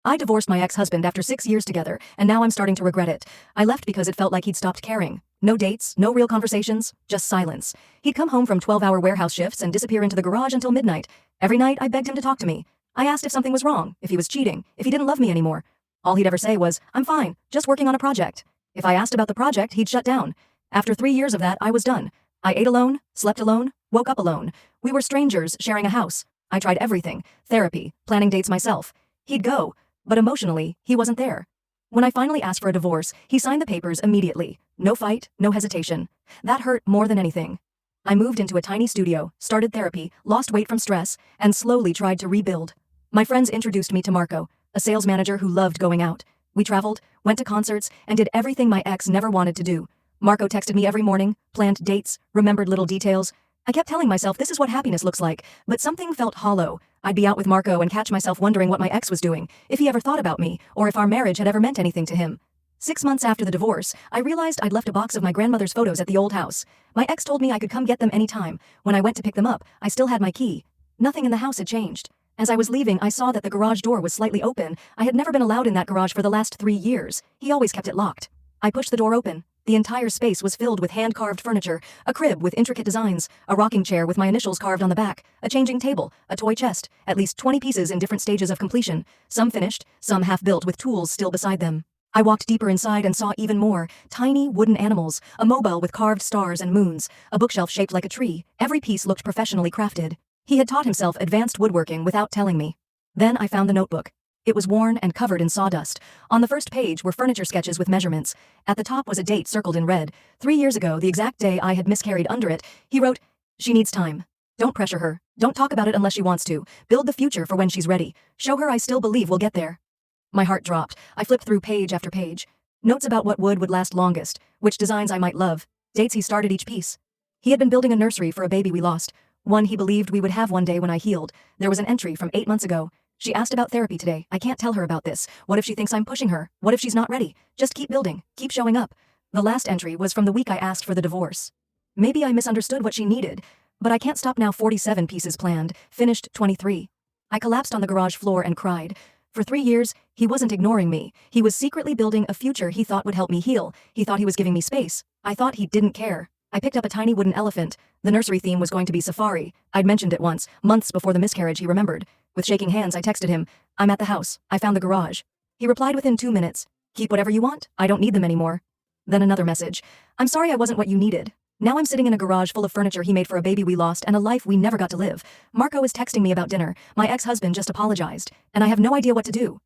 I divorced my ex-husband after 6 years together, and now I'm starting to regret it. I left because it felt like he'd stopped caring. No dates, no real conversations, just silence. He'd come home from 12-hour warehouse shifts and disappear into the garage until midnight. Every night, I begged him to talk to me. I asked if something was wrong, if he was cheating, if he didn't love me anymore. All he'd ever say was, "I'm fine, just working on a project." If I asked about the project, he'd shut down. After 3 years of that, I was done. I ate alone, slept alone, woke up alone. We were strangers sharing a house. I tried everything: therapy, planning dates myself. He'd go, but emotionally, he wasn't there. When I finally asked for a divorce, he signed the papers immediately. No fight, no hesitation. That hurt more than anything. I moved into a tiny studio, started therapy, lost weight from stress, and slowly tried to rebuild. My friends introduced me to Marco, a sales manager who loved going out. We traveled, went to concerts, and did everything my ex never wanted to do. Marco texted me every morning, planned dates, remembered little details. I kept telling myself this is what happiness looks like, but something felt hollow. I'd be out with Marco and catch myself wondering what my ex was doing, if he ever thought about me, or if our marriage had ever meant anything to him. 6 months after the divorce, I realized I'd left a box of my grandmother's photos at the old house. My ex told me I could come get them anytime. When I went to pick them up, I still had my key. Nothing in the house had changed. As I was leaving, I saw that the garage door was slightly open. I had never been allowed in that garage for the last 3 years. He always kept it locked. I pushed the door open. The entire space was filled with hand-carved furniture, a crib with intricate designs, a rocking chair with my initials carved on the back, a changing table, a toy chest, at least 20 pieces in different stages of completion, some finished, some half-built with tools still beside them. I walked deeper inside and saw even more: tiny wooden animals, a mobile with carved stars and moons, a bookshelf shaped like a tree. Every piece looked professionally crafted. He had taught himself advanced woodworking without telling me. Then I found the notebook. It was worn and covered in sawdust. On the first page were furniture sketches with measurements. At the top was a date circled in red. 3 years ago, the exact day I had miscarried. Under it, he wrote, "She needs time. Don't pressure her. Don't talk about it unless she wants to. Build the future for when she's ready. Show her I still believe we'll get there." My heart dropped. I flipped through page after page. Notes about what wood would last longest, which designs I might love, dates he started each piece. He had been building a nursery for a baby we lost, one he believed we would have one day when I healed. There was an entry from 8 months ago. "She asked about therapy today. I can't tell her about this. What if she thinks I'm pushing her? What if she's not ready? Just keep building. Keep showing up." The last entry was from the week I asked for the divorce. Maybe I misunderstood what she needed, but I can't stop now. 47 pieces planned, finished 23. I collapsed on the garage floor and cried. For 3 years, he wasn't ignoring me. He was secretly building a future he thought would help me heal. He thought he was giving me space. I thought he didn't care. I picked up a tiny wooden elephant. The nursery theme was going to be safari. I'd mentioned it once, months before the miscarriage, he remembered. With shaking hands, I texted him, "I'm at the house. I found the garage." He replied within 2 minutes, "Keep whatever you want. I don't need them anymore." Then another message, "I'm sorry I wasn't what you needed. Now I'm sitting in a garage full of furniture he made for a baby we lost and a life we never got to live. Marco is texting me about dinner. My ex-husband just apologized, and I have no idea what to do."